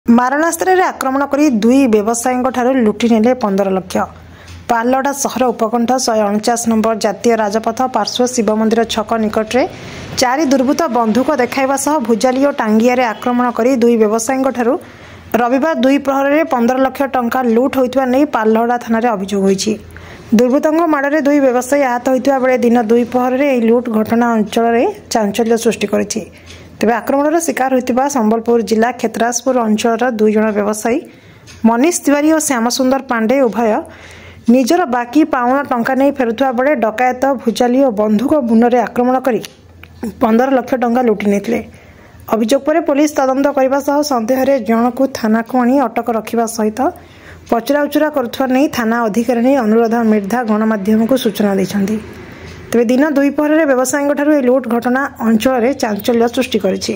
मारणास्त्र आक्रमण कर दुई व्यवसायी लुटि नेले 15 लाख। पालड़ा सहर उपकंठ 149 नंबर जातीय राजपथ पार्श्व शिव मंदिर छक निकट में 4 दुर्बृत्त बंधुक देखा भुजाली और टांगिया आक्रमण कर दुई व्यवसायी रविवार 2 प्रहर में 15 लाख टंका लुट होता नहीं पालड़ा थाना अभियोग होती। दुर्बृत्तों माड़े दुई व्यवसायी आहत होता बेले दिन 2 प्रहर में लुट घटना अंचल में चांचल्य सृष्टि करिछि। तेज आक्रमण शिकार होता संबलपुर जिला क्षेत्रासपुर अंचल 2 जन व्यवसायी मनीष तिवारी और श्याम सुंदर पांडे उभय निजर बाकी पाउन टंका नहीं फेरुवा बेले डकायत भुजाली और बंधुक बुन में आक्रमण कर 15 लाख टंका लुटि नेतिले। अभियोग पर पुलिस तदंत करने सह सन्देह जन को थाना को आनी अटक रखा सहित पचराउचरा करुवा नहीं थाना अधिकारी अनुराधा मिर्धा गणमाध्यम को सूचना देते। तेज दिन 2 प्रहर व्यवसायी लुट घटना अंचल में चांचल्य सृष्टि करिछि।